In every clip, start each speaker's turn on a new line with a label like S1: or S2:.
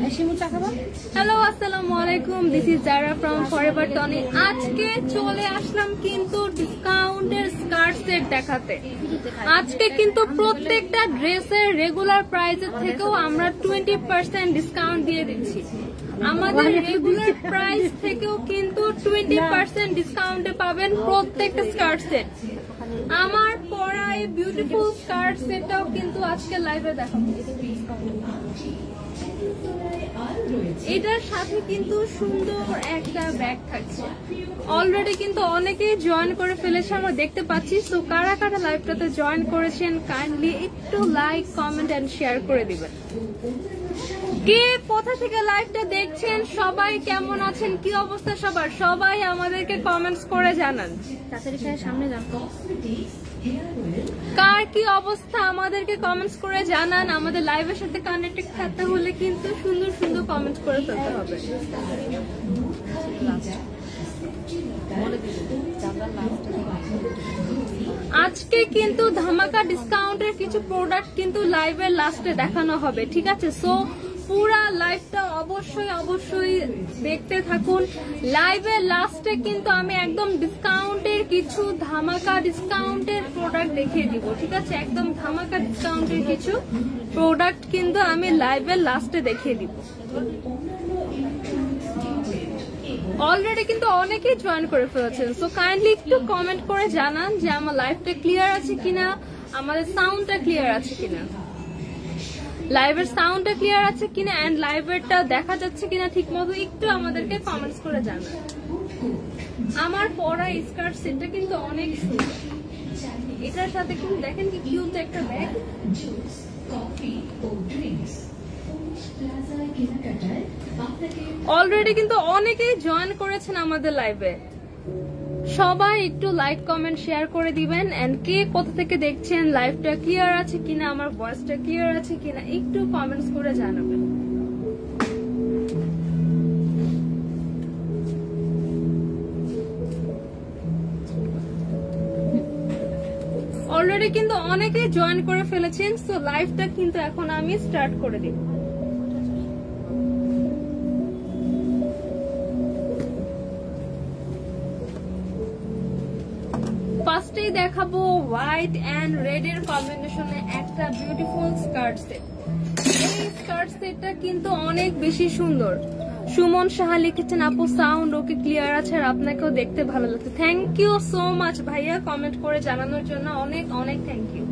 S1: Hello আসসালামু আলাইকুম, this is Zara from Forever Tony. আজকে চলে আসলাম কিন্তু ডিসকাউন্টের স্কার্ট সেট দেখাতে। আজকে কিন্তু প্রত্যেকটা ড্রেসের রেগুলার প্রাইসের থেকেও আমরা 20% ডিসকাউন্ট দিয়ে দিচ্ছি। আমাদের রেগুলার প্রাইস থেকেও কিন্তু 20% ডিসকাউন্টে পাবেন প্রত্যেকটা স্কার্ট সেট। আমার পরা এই বিউটিফুল স্কার্ট সেটটাও কিন্তু আজকে লাইভে দেখাবো। এটার সাথে কিন্তু সুন্দর একটা ব্যাগ থাকছে। অলরেডি কিন্তু অনেকেই জয়েন করে ফেলেছে, আমরা দেখতে পাচ্ছি। তো কারা কারা লাইভটাতে জয়েন করেছেন কাইন্ডলি একটু লাইক, কমেন্ট এন্ড শেয়ার করে দিবেন। কে কোথা থেকে লাইভটা দেখছেন, সবাই কেমন আছেন, কি অবস্থা সবার, সবাই আমাদেরকে কমেন্টস করে জানান। সামনে কার কি অবস্থা আমাদেরকে কমেন্টস করে জানান। আমাদের লাইভের সাথে কানেক্টেড থাকতে হলে কিন্তু সুন্দর সুন্দর কমেন্টস করে ফেলতে হবে। আজকে কিন্তু ধামাকা ডিসকাউন্টের কিছু প্রোডাক্ট কিন্তু লাইভের লাস্টে দেখানো হবে, ঠিক আছে? সো পুরা লাইভটা অবশ্যই দেখতে থাকুন। লাইভের লাস্টে কিন্তু আমি একদম ডিসকাউন্টের কিছু ধামাকা ডিসকাউন্টের প্রোডাক্ট দেখিয়ে দিব, ঠিক আছে? একদম ধামাকা ডিসকাউন্টের কিছু প্রোডাক্ট কিন্তু আমি লাইভের লাস্টে দেখিয়ে দিব। অলরেডি কিন্তু অনেকেই জয়েন করে ফেলেছেন। সো কাইন্ডলি একটু কমেন্ট করে জানান যে আমার লাইভটা ক্লিয়ার আছে কিনা, আমাদের সাউন্ডটা ক্লিয়ার আছে কিনা, লাইভের সাউন্ডটা ক্লিয়ার আছে কিনা, এন্ড লাইভেরটা দেখা যাচ্ছে কিনা ঠিক মতো একটু আমাদেরকে কমেন্টস করে জানান। আমার পরা স্কার্ট সেটটা কিন্তু অনেক সুন্দর। এটার সাথে কিন্তু দেখেন কি কিউট একটা ব্যাগ। অলরেডি কিন্তু অনেকেই জয়েন করেছেন আমাদের লাইভে। সবাই একটু লাইক, কমেন্ট, শেয়ার করে দিবেন। এন্ড কে কোথা থেকে দেখছেন, লাইভটা ক্লিয়ার আছে কিনা, আমার ভয়েসটা ক্লিয়ার আছে কিনা একটু কমেন্টস করে জানাবেন। অলরেডি কিন্তু অনেকেই জয়েন করে ফেলেছেন। সো লাইভটা কিন্তু এখন আমি স্টার্ট করে দিব। ফার্স্টেই দেখাবো হোয়াইট এন্ড রেড এর কম্বিনেশনে একটা বিউটিফুল স্কার্ট সেট। এই স্কার্ট সেটটা কিন্তু অনেক বেশি সুন্দর। সুমন সাহা লিখেছেন, আপু সাউন্ড ওকে ক্লিয়ার আছে আর আপনাকেও দেখতে ভালো লাগছে। থ্যাংক ইউ সো মাচ ভাইয়া কমেন্ট করে জানানোর জন্য, অনেক অনেক থ্যাংক ইউ।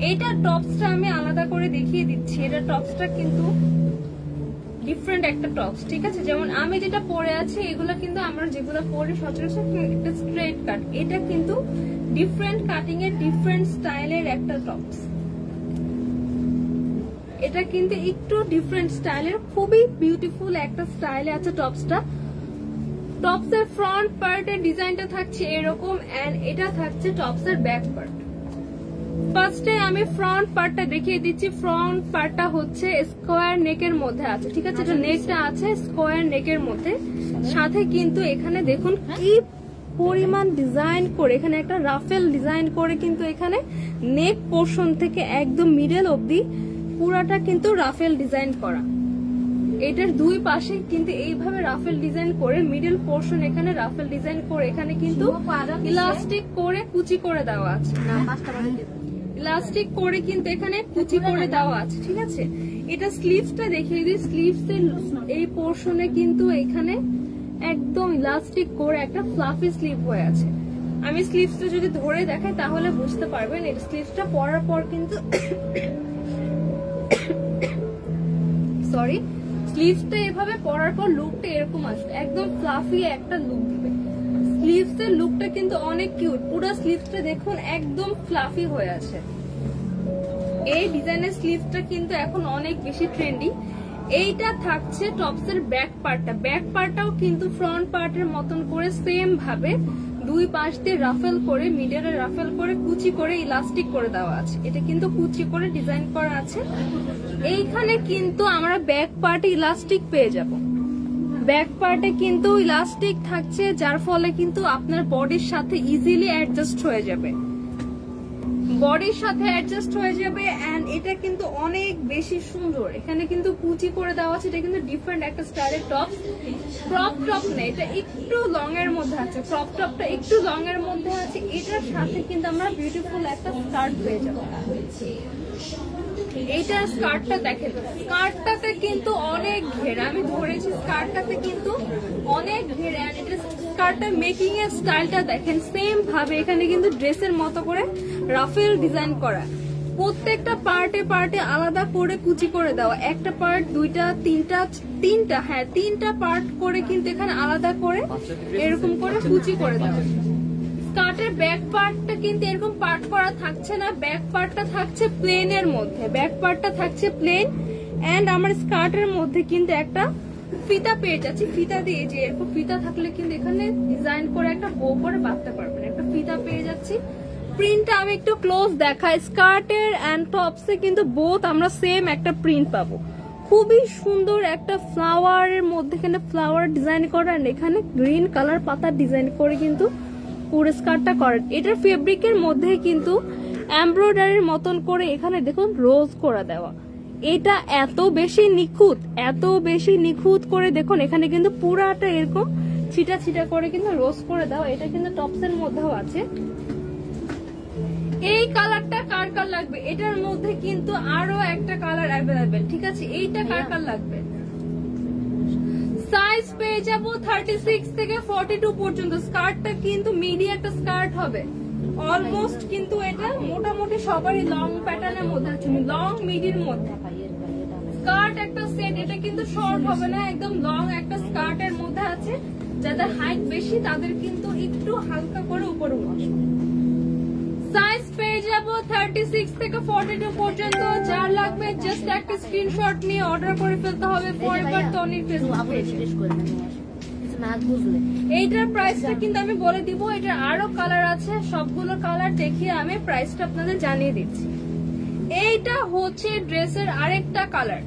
S1: এইটা টপসটা আমি আলাদা করে দেখিয়ে দিচ্ছি। এটা টপসটা কিন্তু ডিফারেন্ট একটা টপস, ঠিক আছে? যেমন আমি যেটা পরে আছি এগুলো কিন্তু আমরা যেগুলো পরি সচরাচর একটা স্ট্রেট কাট। এটা কিন্তু ডিফারেন্ট কাটিং এর ডিফারেন্ট স্টাইলের একটা টপস। এটা কিন্তু একটু ডিফারেন্ট স্টাইলের, খুবই বিউটিফুল একটা স্টাইলে আছে টপসটা। টপসের ফ্রন্ট পার্টের ডিজাইনটা থাকছে এরকম, এন্ড এটা থাকছে টপসের ব্যাক পার্ট। ফার্স্টে আমি ফ্রন্ট পার্টটা দেখিয়ে দিচ্ছি। ফ্রন্ট পার্টটা হচ্ছে স্কোয়ার নেকের মধ্যে আছে, ঠিক আছে? এটা নেকটা আছে স্কোয়ার নেকের মধ্যে। সাথে কিন্তু এখানে দেখুন কি পরিমাণ ডিজাইন করে, এখানে একটা রাফেল ডিজাইন করে কিন্তু এখানে নেক পোর্শন থেকে একদম মিডল অবধি পুরাটা কিন্তু রাফেল ডিজাইন করা। এটার দুই পাশে কিন্তু এইভাবে রাফেল ডিজাইন করে মিডল পোর্শন এখানে রাফেল ডিজাইন করে এখানে কিন্তু ইলাস্টিক করে কুচি করে দেওয়া আছে। ইলাস্টিক করে কিন্তু এখানে কুচি করে দেওয়া আছে, ঠিক আছে? এটা স্লিভসটা দেখিয়ে দিই। স্লিভস এর এই পোর্শনে কিন্তু এখানে একদম ইলাস্টিক করে একটা ফ্লাফি স্লিভ হয়ে আছে। আমি স্লিভসটা যদি ধরে দেখাই তাহলে বুঝতে পারবেন। এটা স্লিভসটা পরার পর কিন্তু সরি, স্লিভসটা এভাবে পরার পর লুকটা এরকম আসবে, একদম ফ্লাফি একটা লুক দিবে। স্লিভস এর লুকটা কিন্তু অনেক কিউট। পুরো স্লিভসটা দেখুন একদম ফ্লাফি হয়ে আছে। এই ডিজাইনের স্লিভসটা কিন্তু এখন অনেক বেশি ট্রেন্ডি। এইটা থাকছে টপসের ব্যাক পার্টটা। ব্যাক পার্টটাও কিন্তু ফ্রন্ট পার্টের মতন করে সেম ভাবে দুই পাশ দিয়ে রাফেল করে মিডলে রাফেল করে কুচি করে ইলাস্টিক করে দেওয়া আছে। এটা কিন্তু কুচি করে ডিজাইন করা আছে। এইখানে কিন্তু আমরা ব্যাক পার্টে ইলাস্টিক পেয়ে যাব। ব্যাক পার্টে কিন্তু ইলাস্টিক থাকছে, যার ফলে কিন্তু আপনার বডির সাথে ইজিলি অ্যাডজাস্ট হয়ে যাবে। বডির সাথে অ্যাডজাস্ট হয়ে যাবে এন্ড এটা কিন্তু অনেক বেশি সুন্দর। এখানে কিন্তু কুচি করে দেওয়া আছে, এটা কিন্তু ডিফারেন্ট একটা স্টাইলের টপ। ক্রপ টপ না, এটা একটু লং এর মধ্যে আছে, ক্রপ টপটা একটু লং এর মধ্যে আছে। এটার সাথে কিন্তু আমরা বিউটিফুল একটা স্কার্ট পেয়ে যাবো। এইটা স্কার্টটা দেখেন, স্কার্টটাতে কিন্তু অনেক ঘেরা, আমি ধরেছি স্কার্টটাতে কিন্তু অনেক ঘেরা। এটা স্কার্টটার মেকিং এর স্টাইলটা দেখেন, সেম ভাবে এখানে কিন্তু ড্রেসের মতো করে রাফেল ডিজাইন করা, প্রত্যেকটা পার্টে পার্টে আলাদা করে কুচি করে দেওয়া। একটা পার্ট, দুইটা, তিনটা, হ্যাঁ 3টা পার্ট করে কিন্তু এখানে আলাদা করে এরকম করে কুচি করে দেওয়া। স্কার্টের ব্যাক পার্টটা কিন্তু এরকম পার্ট করা থাকছে না, ব্যাক পার্টটা থাকছে প্লেন এর মধ্যে, ব্যাক পার্টটা থাকছে প্লেন। এন্ড আমার স্কার্টের মধ্যে কিন্তু একটা ফিতা পেয়ে যাচ্ছি, ফিতা দিয়ে যে এরকম ফিতা থাকলে কিন্তু এখানে ডিজাইন করে একটা বো করে বাঁধতে পারবেন, একটা ফিতা পেয়ে যাচ্ছি। প্রিন্টটা আমি একটু ক্লোজ দেখাই, স্কার্টের এন্ড টপসে কিন্তু বোথ আমরা সেম একটা প্রিন্ট পাবো। খুবই সুন্দর একটা ফ্লাওয়ারের মধ্যে এখানে ফ্লাওয়ার ডিজাইন করা, এখানে গ্রিন কালার পাতা ডিজাইন করে কিন্তু পুরো স্কার্টটা করেন। এটার ফেব্রিকের মধ্যে কিন্তু এমব্রয়ডারির মতন করে এখানে দেখুন রোজ করে দেওয়া। এটা এত বেশি নিখুঁত করে দেখুন, এখানে কিন্তু পুরাটা এরকম ছিটা ছিটা করে কিন্তু রোজ করে দেওয়া। এটা কিন্তু টপসের মধ্যেও আছে। এই কালারটা কার কার লাগবে, এটার মধ্যে কিন্তু আরো একটা কালার অ্যাভেলেবেল, ঠিক আছে? এইটা কার কার লাগবে? সাইজ পেয়ে যাবো 36 থেকে 42 পর্যন্ত। স্কার্টটা কিন্তু মিডি একটা স্কার্ট হবে অলমোস্ট, কিন্তু এটা মোটামুটি সবারই লং প্যাটার্নের মধ্যে আছে, লং মিডির মধ্যে স্কার্ট একটা সেট। এটা কিন্তু শর্ট হবে না, একদম লং একটা স্কার্টের মধ্যে আছে। যাদের হাইট বেশি তাদের কিন্তু একটু হালকা করে উপরে উঠবে। সাইজ পেয়ে যাবো 36 থেকে 42 পর্যন্ত। যার লাগবে জাস্ট একটা স্ক্রিনশট নিয়ে অর্ডার করে ফেলতে হবে ফরএভার তনির ফেসবুক পেজে। এইটার প্রাইসটা কিন্তু আমি বলে দিব, এটার আরো কালার আছে, সবগুলো কালার দেখিয়ে আমি প্রাইসটা আপনাদের জানিয়ে দিচ্ছি। এইটা হচ্ছে ড্রেসের আরেকটা কালার,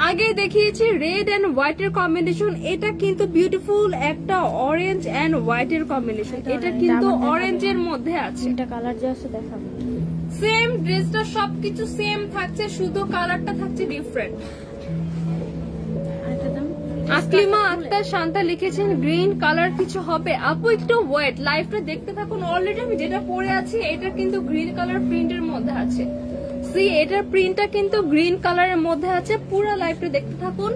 S1: আগে দেখিয়েছি রেড এন্ড হোয়াইট এর কম্বিনেশন। এটা কিন্তু বিউটিফুল একটা অরেঞ্জ এন্ড হোয়াইট এর কম্বিনেশন, এটা কিন্তু অরেঞ্জের মধ্যে আছে। এটা কালার যে আছে দেখাবো, সেম ড্রেসটা সবকিছু সেম থাকছে, শুধু কালারটা থাকছে ডিফারেন্ট। আকলিমা আক্তার শান্তা লিখেছেন গ্রিন কালার কিছু হবে। আপু একটু ওয়েট, লাইভটা দেখতে থাকুন। অলরেডি আমি যেটা পরে আছি এটা কিন্তু গ্রিন কালার প্রিন্টের মধ্যে আছে। সি এটার প্রিন্টটা কিন্তু গ্রিন কালারের মধ্যে আছে। পুরো লাইভটা দেখতে থাকুন।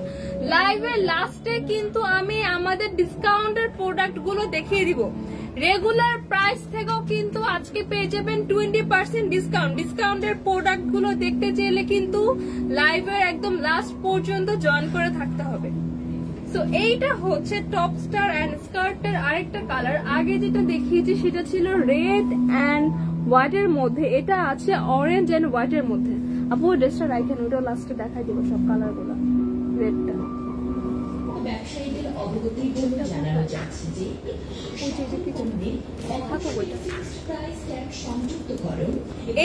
S1: লাইভের লাস্টে কিন্তু আমি আমাদের ডিসকাউন্টের প্রোডাক্ট গুলো দেখিয়ে দিব। রেগুলার প্রাইস থেকেও কিন্তু আজকে পেয়ে যাবেন 20% ডিসকাউন্ট। ডিসকাউন্টের প্রোডাক্ট গুলো দেখতে চাইলে কিন্তু লাইভের একদম লাস্ট পর্যন্ত জয়েন করে থাকতে হবে। তো এইটা হচ্ছে টপ স্টার এন্ড স্কার্টের আরেকটা কালার। আগে যেটা দেখিয়েছি সেটা ছিল রেড এন্ড হোয়াইট এর মধ্যে, এটা আছে অরেঞ্জ এন্ড হোয়াইট এর মধ্যে। আপু ড্রেসটা রাখেন, ওটা লাস্টে দেখাই দিব সব কালার গুলো। রেডটা ব্যবসায়ীদের অবগতির জন্য জানানো যাচ্ছে যে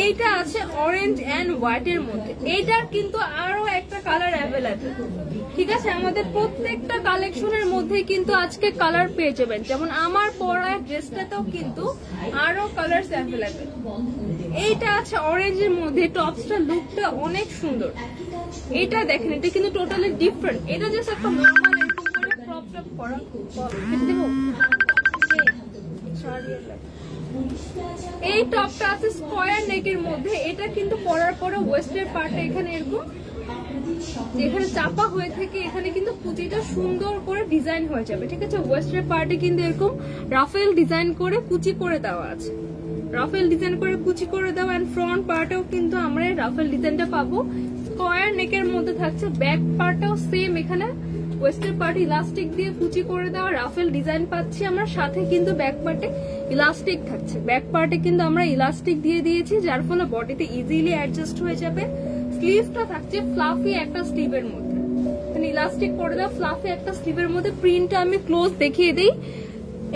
S1: এইটা আছে অরেঞ্জ এন্ড হোয়াইট এর মধ্যে। এইটার কিন্তু আরো একটা কালার অ্যাভেলেবেল, ঠিক আছে? আমাদের প্রত্যেকটা কালেকশনের মধ্যে কিন্তু আজকে কালার পেয়ে যাবেন। যেমন আমার পরা ড্রেসটাতেও কিন্তু আরো কালার অ্যাভেলেবেল। এইটা আছে অরেঞ্জের মধ্যে, টপসটা লুকটা অনেক সুন্দর। এটা দেখেন, এটা কিন্তু টোটালি ডিফারেন্ট। এটা জাস্ট একটা নরমাল এরকম করে ক্রপ টপ করা। এই টপটা আছে স্কয়ার নেকের মধ্যে। এটা কিন্তু পরার পরে ওয়েস্টের পার্টে এখানে এরকম যেখানে চাপা হয়ে থেকে এখানে কিন্তু কুচিটা সুন্দর করে ডিজাইন হয়ে যাবে, ঠিক আছে? ওয়েস্টের পার্টে কিন্তু এরকম রাফেল ডিজাইন করে কুচি করে দেওয়া আছে, রাফেল ডিজাইন করে কুচি করে দেওয়া। এন্ড ফ্রন্ট পার্টেও কিন্তু আমরা রাফেল ডিজাইনটা পাবো। স্কয়ার নেকের মধ্যে থাকছে। ব্যাক পার্টটাও সেম, এখানে ওয়েস্টের পার্ট ইলাস্টিক দিয়ে কুচি করে দেওয়া রাফেল ডিজাইন পাচ্ছি আমরা। সাথে কিন্তু ব্যাক পার্টে ইলাস্টিক থাকছে, ব্যাক পার্টে কিন্তু আমরা ইলাস্টিক দিয়ে দিয়েছি, যার ফলে বডিতে ইজিলি অ্যাডজাস্ট হয়ে যাবে। স্লিভটা থাকছে ফ্লাফি একটা স্লিভের মধ্যে, ইলাস্টিক করে দেওয়া ফ্লাফি একটা স্লিভের মধ্যে। প্রিন্টটা আমি ক্লোজ দেখিয়ে দিই।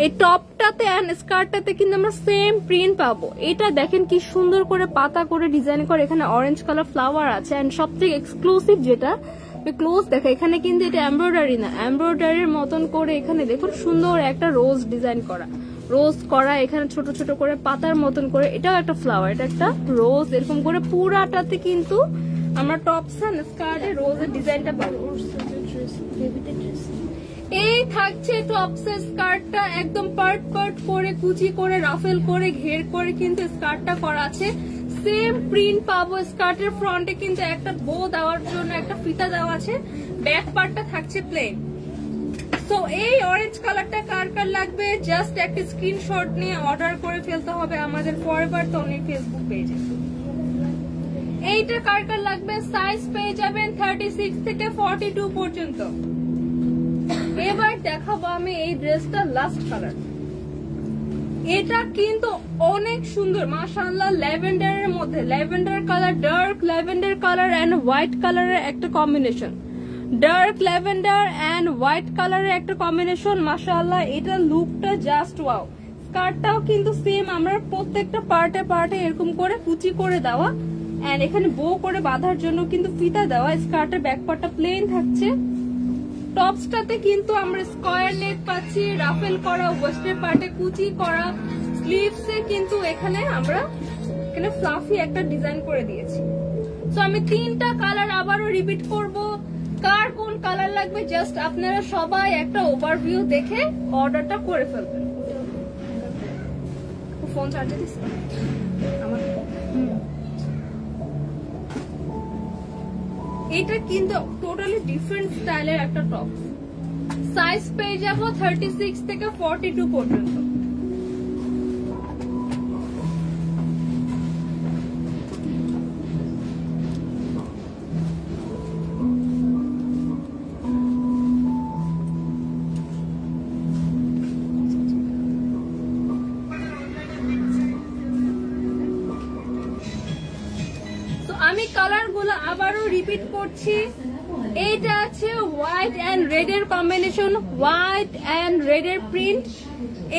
S1: এই টপটাতে এন্ড স্কার্টটাতে কিন্তু আমরা সেম প্রিন্ট পাবো। এটা দেখেন কি সুন্দর করে পাতা করে ডিজাইন করে, এখানে অরেঞ্জ কালার ফ্লাওয়ার আছে। এন্ড সবথেকে এক্সক্লুসিভ যেটা ক্লোজ দেখা, এখানে কিন্তু এটা এমব্রয়ডারি না, এমব্রয়ডারির মতন করে এখানে দেখুন সুন্দর একটা রোজ ডিজাইন করা। রোজ করা, এখানে ছোট ছোট করে পাতার মতন করে, এটাও একটা ফ্লাওয়ার, এটা একটা রোজ, এরকম করে পুরাটাতে কিন্তু আমরা টপস এন্ড স্কার্টে রোজের ডিজাইনটা পাবো। এই থাকছে টপস এর স্কার্টটা, একদম পার্ট পার্ট করে কুচি করে রাফেল করে ঘের করে কিন্তু স্কার্টটা করা আছে। সেম প্রিন্ট পাবো। স্কার্টের ফ্রন্টে কিন্তু একটা বো দেওয়ার জন্য একটা ফিতা দেওয়া আছে, ব্যাক পার্টটা থাকছে প্লেন। সো এই অরেঞ্জ কালারটা কার কার লাগবে জাস্ট একটা স্ক্রিনশট নিয়ে অর্ডার করে ফেলতে হবে আমাদের ফরএভার তনি ফেসবুক পেজে। এইটা কার কার লাগবে সাইজ পেয়ে যাবেন 36 থেকে 42 পর্যন্ত। এবার দেখাবো আমি এই ড্রেসটা লাস্ট কালার। এটা কিন্তু অনেক সুন্দর মাশাআল্লাহ, ল্যাভেন্ডারের মধ্যে, lavender colour, dark lavender colour and white কালারের একটা combination, dark lavender and white কালারের একটা কম্বিনেশন। মাশাআল্লাহ, এটা লুকটা জাস্ট ওয়াও। স্কার্টটাও কিন্তু সেম আমরা প্রত্যেকটা পার্টে পার্টে এরকম করে কুচি করে দেওয়া, এন্ড এখানে বো করে বাঁধার জন্য কিন্তু ফিতা দেওয়া। স্কার্টের ব্যাক পার্টটা প্লেন থাকছে। টপসটাতে কিন্তু আমরা স্কয়ার নেক পাচ্ছি, রাফেল করা, ওয়েস্টের পার্টে কুচি করা, স্লিভসে কিন্তু এখানে আমরা এখানে ফ্লাফি একটা ডিজাইন করে দিয়েছি। তো আমি তিনটা কালার আবারও রিপিট করব, কার কোন কালার লাগবে জাস্ট আপনারা সবাই একটা ওভারভিউ দেখে অর্ডারটা করে ফেলবেন। ফোন চার্জে দিস আমার। এটা কিন্তু টোটালি ডিফারেন্ট স্টাইলের একটা টপ। সাইজ পেয়ে যাবো 36 থেকে 42 পর্যন্ত। আমি কালার গুলো আবারও রিপিট করছি। এইটা আছে হোয়াইট এন্ড রেড এর কম্বিনেশন, হোয়াইট এন্ড রেড এর প্রিন্ট।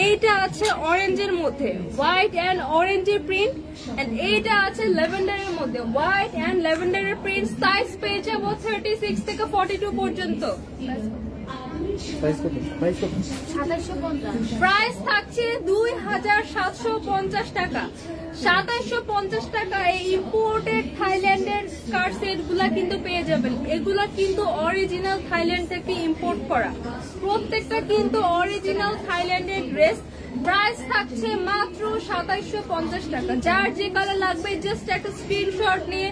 S1: এইটা আছে অরেঞ্জের মধ্যে, হোয়াইট এন্ড অরেঞ্জের প্রিন্ট। এন্ড এইটা আছে ল্যাভেন্ডারের মধ্যে, হোয়াইট এন্ড ল্যাভেন্ডারের প্রিন্ট। সাইজ পেয়ে যাবো 36 থেকে 42 পর্যন্ত। প্রাইস থাকছে 2750 টাকা। 2750 টাকা এই ইম্পোর্টেড থাইল্যান্ডের স্কার্ট সেট গুলা কিন্তু পেয়ে যাবেন। এগুলা কিন্তু অরিজিনাল থাইল্যান্ড থেকে ইম্পোর্ট করা, প্রত্যেকটা কিন্তু অরিজিনাল থাইল্যান্ডের ড্রেস। প্রাইস থাকছে মাত্র 2750 টাকা। যার যে কালার লাগবে জাস্ট একটা স্ক্রিনশট নিয়ে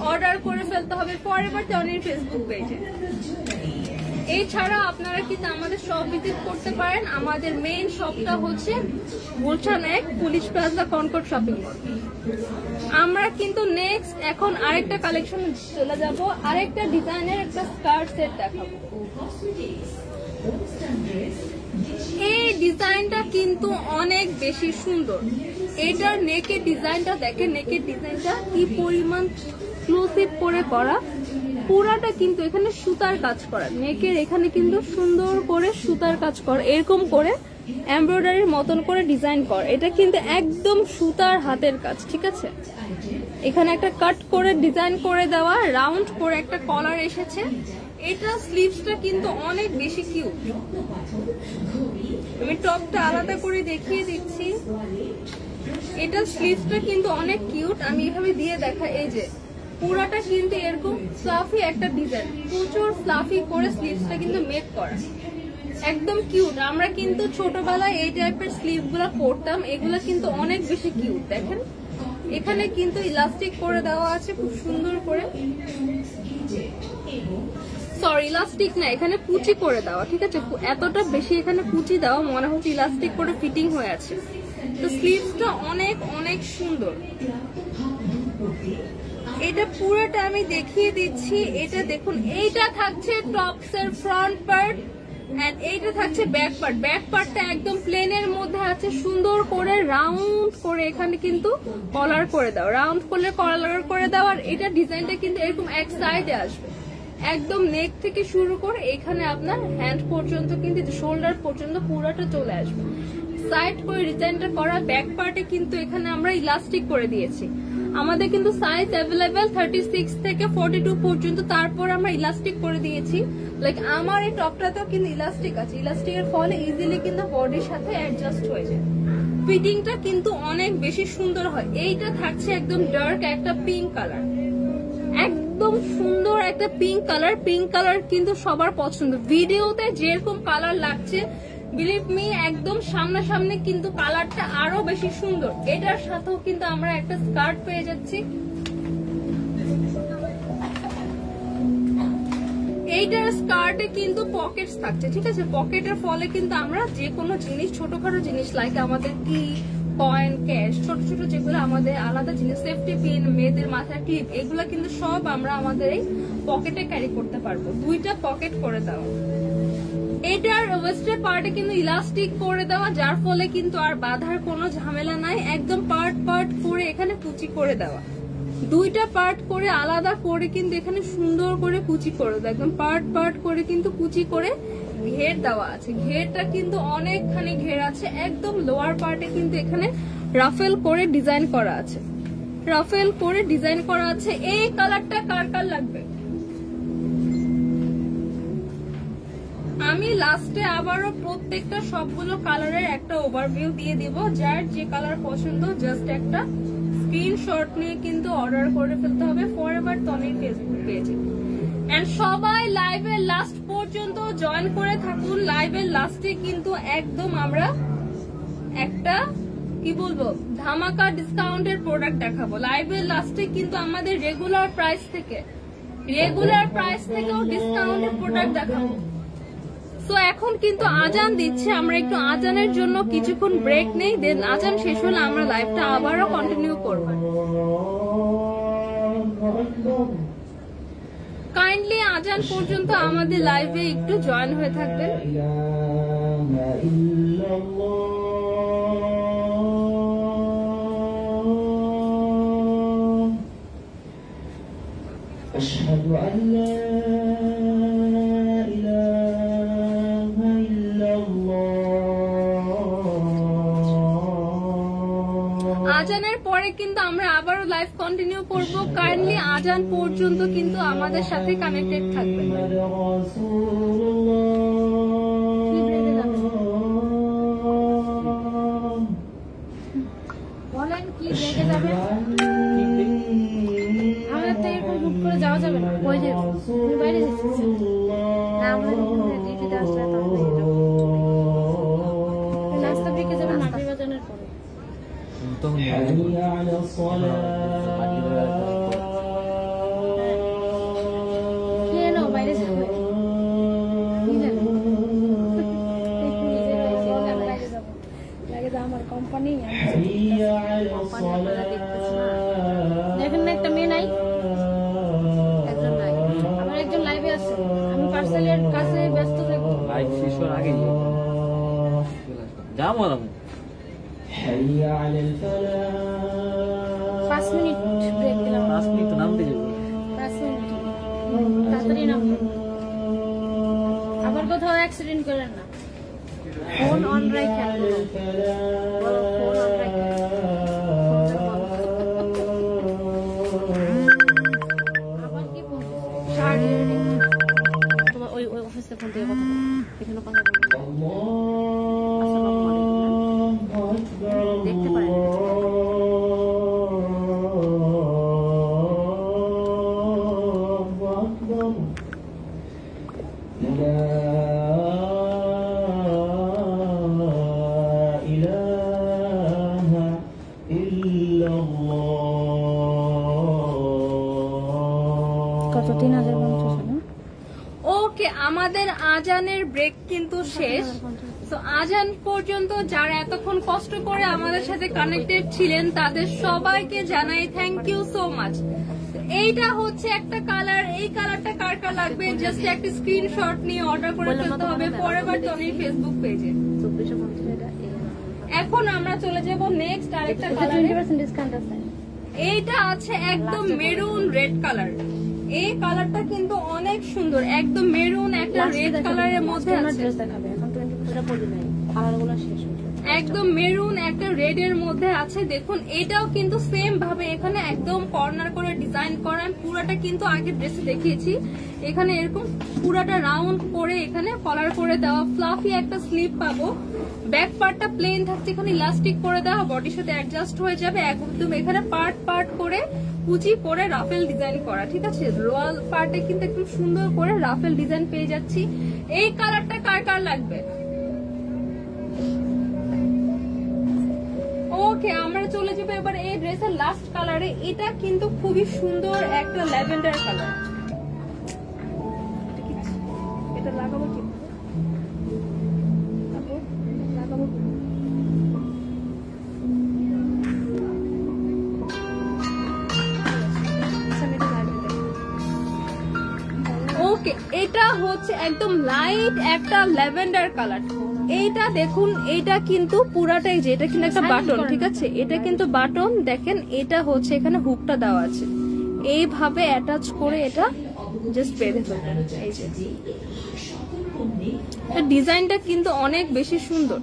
S1: অর্ডার করে ফেলতে হবে ফরএভার তনির ফেসবুক পেজে। এছাড়া আপনারা কিন্তু আমাদের শপ ভিজিট করতে পারেন। আমাদের মেইন শপটা হচ্ছে Gulshan 1 police plaza Concord shopping mall. আমরা কিন্তু নেক্সট এখন আরেকটা কালেকশন চলে যাব, আরেকটা ডিজাইনের একটা স্কার্ট সেট দেখাবো। এই ডিজাইনটা কিন্তু অনেক বেশি সুন্দর। এটার নেকের ডিজাইনটা দেখেন, নেকের ডিজাইনটা কি পরিমাণ ক্লোজিভ করে করা, পুরাটা কিন্তু এখানে সুতার কাজ করা, নেকের এখানে কিন্তু সুন্দর করে সুতার কাজ করা, এরকম করে এমব্রয়ডারির মতন করে ডিজাইন করা। এটা কিন্তু একদম সুতার হাতের কাজ, ঠিক আছে। এখানে একটা কাট করে ডিজাইন করে দেওয়া, রাউন্ড করে একটা কলার এসেছে। এটা স্লিভসটা কিন্তু অনেক বেশি কিউট। আমি টপটা আলাদা করে দেখিয়ে দিচ্ছি। এটা স্লিভসটা কিন্তু অনেক কিউট। আমি এভাবে দিয়ে দেখা, এই যে পুরাটা কিন্তু এরকম ফ্লাফি একটা ডিজাইন, প্রচুর ফ্লাফি করে স্লিভসটা কিন্তু মেক করা, একদম কিউট। আমরা কিন্তু ছোটবেলায় এই টাইপের স্লিভ গুলা পরতাম, এগুলা কিন্তু অনেক বেশি কিউট। দেখেন এখানে কিন্তু ইলাস্টিক করে দেওয়া আছে খুব সুন্দর করে, সরি ইলাস্টিক না, এখানে কুচি করে দেওয়া, ঠিক আছে। এতটা বেশি এখানে কুচি দেওয়া, মনে হচ্ছে ইলাস্টিক করে ফিটিং হয়ে আছে। তো স্লিভসটা অনেক অনেক সুন্দর। এটা পুরোটা আমি দেখিয়ে দিচ্ছি। এটা দেখুন, এইটা থাকছে টপস এর ফ্রন্ট পার্ট এন্ড এইটা থাকছে ব্যাক পার্ট। ব্যাক পার্টটা একদম প্লেনের মধ্যে আছে, সুন্দর করে রাউন্ড করে এখানে কিন্তু কলার করে দাও, রাউন্ড করলে কলার করে দাও। আর এটা ডিজাইনটা কিন্তু এরকম এক সাইডে আসবে, একদম নেক থেকে শুরু করে এখানে আপনার হ্যান্ড পর্যন্ত কিন্তু শোল্ডার পর্যন্ত পুরোটা চলে আসবে। সাইড করে ডিজাইনটা করা, ব্যাক পার্টে কিন্তু এখানে আমরা ইলাস্টিক করে দিয়েছি। আমাদের কিন্তু সাইজ অ্যাভেলেবেল 36 থেকে 42 পর্যন্ত, তারপর আমরা ইলাস্টিক করে দিয়েছি। লাইক আমার এই টপটাতেও কিন্তু ইলাস্টিক আছে, ইলাস্টিকের ফলে ইজিলি কিন্তু বডির সাথে অ্যাডজাস্ট হয়ে যায়। ফিটিংটা কিন্তু অনেক বেশি সুন্দর হয়। এইটা থাকছে একদম ডার্ক একটা পিঙ্ক কালার, একদম সুন্দর একটা পিঙ্ক কালার। পিঙ্ক কালার কিন্তু সবার পছন্দ, ভিডিওতে যেরকম কালার লাগছে বিলিভ মি একদম সামনাসামনি কিন্তু কালারটা আরো বেশি সুন্দর। এটার সাথেও কিন্তু আমরা একটা স্কার্ট পেয়ে যাচ্ছি। এইটার স্কার্টে কিন্তু পকেটস থাকছে, ঠিক আছে। পকেটের ফলে কিন্তু আমরা যে কোনো জিনিস, ছোটখাটো জিনিস লাইক আমাদের কি কয়েন, ক্যাশ, ছোট ছোট যেগুলো আমাদের আলাদা জিনিস, সেফটি পিন, মেয়েদের মাথার ক্লিপ, এগুলো কিন্তু সব আমরা আমাদের এই পকেটে ক্যারি করতে পারবো। দুইটা পকেট করে দেওয়া। এটার ওয়েস্টের পার্টে কিন্তু ইলাস্টিক করে দেওয়া, যার ফলে কিন্তু আর বাঁধার কোনো ঝামেলা নাই। একদম পার্ট পার্ট করে এখানে কুচি করে দেওয়া, দুইটা পার্ট করে আলাদা করে কিন্তু এখানে সুন্দর করে কুচি করে দেওয়া, একদম পার্ট পার্ট করে কিন্তু কুচি করে ঘের দেওয়া আছে। ঘেরটা কিন্তু অনেকখানি ঘের আছে। একদম লোয়ার পার্টে কিন্তু এখানে রাফেল করে ডিজাইন করা আছে, রাফেল করে ডিজাইন করা আছে। এই কালারটা কার কার লাগবে? আমি লাস্টে আবারও প্রত্যেকটা সবগুলো কালারের একটা ওভারভিউ দিয়ে দিব। যার যে কালার পছন্দ জাস্ট একটা স্ক্রিনশট নিয়ে কিন্তু অর্ডার করে ফেলতে হবে ফরএভার তনির ফেসবুক পেজে। এন্ড সবাই লাইভের লাস্ট পর্যন্ত জয়েন করে থাকুন। লাইভের লাস্টে কিন্তু একদম আমরা একটা কি বলবো ধামাকা ডিসকাউন্টের প্রোডাক্ট দেখাবো। লাইভের লাস্টে কিন্তু আমাদের রেগুলার প্রাইস থেকেও ডিসকাউন্টের প্রোডাক্ট দেখাবো। সো এখন কিন্তু আজান দিচ্ছে, আমরা একটু আজানের জন্য কিছুক্ষণ ব্রেক নেই, দেন আজান শেষ হলে আমরা লাইভটা আবারও কন্টিনিউ করব। কাইন্ডলি আজান পর্যন্ত আমাদের লাইভে একটু জয়েন হয়ে থাকবেন।
S2: أشهد أن لا إله إلا الله।
S1: আজানের পরে কিন্তু আমরা আবারও লাইভ কন্টিনিউ করব। কাইন্ডলি আজান পর্যন্ত কিন্তু আমাদের সাথে কানেক্টেড থাকবেন। বলেন কি রেখে যাবে? আমাদের তো এরকম হুট করে যাওয়া যাবে না। ওই যে বাইরে যাচ্ছি না, আমরা ডিউটিতে আসলে নাস্তা ব্রেকে যাবেন মাগরিব আজানের পরে। কেন বাইরে যাবে? আমার কোম্পানি দেখেন না, একটা মেয়ে নাই, একজন নাই, আমার একজন লাইভে আছে। আমি পার্সেলের কাছে ব্যস্ত থাকবো। লাইভ শেষ হওয়ার আগে যাবো 5 মিনিট ব্রেক দিলাম। 5 মিনিট তো নামতে যাবো, 5 মিনিট তাড়াতাড়ি নামবো। আবার কোথাও অ্যাক্সিডেন্ট করেন না। ফোন অন রাখেন, ফোন অন রাখেন। আবার কি ফোন? তোমার ওই অফিসে ফোন দিয়ে কথা বলো, এখানে কথা বলো। আসসালামু আলাইকুম, দেখতে পারেন। ওকে, আমাদের আজানের ব্রেক কিন্তু শেষ। তো আজান পর্যন্ত যারা এতক্ষণ কষ্ট করে আমাদের সাথে কানেক্টেড ছিলেন তাদের সবাইকে জানাই থ্যাংক ইউ সো মাচ। এইটা হচ্ছে একটা কালার, এই কালারটা কার কার লাগবে জাস্ট একটা স্ক্রিনশট নিয়ে অর্ডার করে ফেলতে হবে ফরএভার তনির ফেসবুক পেজে। এখন আমরা চলে যাব নেক্সট আরেকটা কালারে। এইটা আছে একদম মেরুন রেড কালার। এই কালারটা কিন্তু অনেক সুন্দর, একদম মেরুন একটা রেড কালারের মধ্যে আছে। একদম মেরুন একটা রেড এর মধ্যে আছে। দেখুন এটাও কিন্তু সেম ভাবে এখানে একদম কর্নার করে ডিজাইন করা। পুরাটা কিন্তু আগে ড্রেসে দেখিয়েছি, এখানে এরকম পুরাটা রাউন্ড করে এখানে কলার করে দেওয়া। ফ্লাফি একটা স্লিপ পাবো, ব্যাক পার্টটা প্লেন থাকছে, এখানে ইলাস্টিক করে দেওয়া, বডির সাথে অ্যাডজাস্ট হয়ে যাবে একদম। এখানে পার্ট পার্ট করে কুচি করে রাফেল ডিজাইন করা, ঠিক আছে। রোয়াল পার্টে কিন্তু একটু সুন্দর করে রাফেল ডিজাইন পেয়ে যাচ্ছি। এই কালারটা কার কার লাগবে? ওকে, আমরা চলে যাবো এবার এই ড্রেসের লাস্ট কালারে। এটা কিন্তু খুবই সুন্দর একটা ল্যাভেন্ডার কালার। এটা লাগাবো কি লাগাবো? ওকে, এটা হচ্ছে একদম লাইট একটা ল্যাভেন্ডার কালার। এইটা দেখুন, এটা কিন্তু পুরাটাই যে এটা কিন্তু একটা বাটন, ঠিক আছে। এটা কিন্তু বাটন, দেখেন এটা হচ্ছে এখানে হুকটা দেওয়া আছে, এইভাবে অ্যাটাচ করে এটা জাস্ট বেঁধে ফেলবেন। এই যে ডিজাইনটা কিন্তু অনেক বেশি সুন্দর,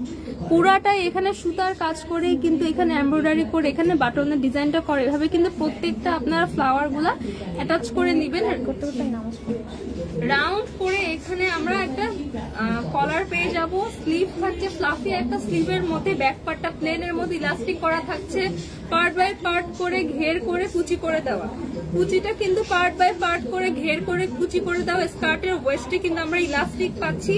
S1: পুরাটাই এখানে সুতার কাজ করে কিন্তু এখানে এমব্রয়ডারি করে এখানে বাটনের ডিজাইনটা করে, এভাবে কিন্তু প্রত্যেকটা আপনারা ফ্লাওয়ার গুলা অ্যাটাচ করে নিবেন। রাউন্ড করে এখানে আমরা একটা কলার পেয়ে যাব। স্লিভ থাকছে ফ্লাফি একটা স্লিভের মধ্যে, ব্যাক পার্টটা প্লেনের মধ্যে ইলাস্টিক করা থাকছে, পার্ট বাই পার্ট করে ঘের করে কুচি করে দেওয়া। কুচিটা কিন্তু পার্ট বাই পার্ট করে ঘের করে কুচি করে দেওয়া। স্কার্টের ওয়েস্টে কিন্তু আমরা ইলাস্টিক পাচ্ছি,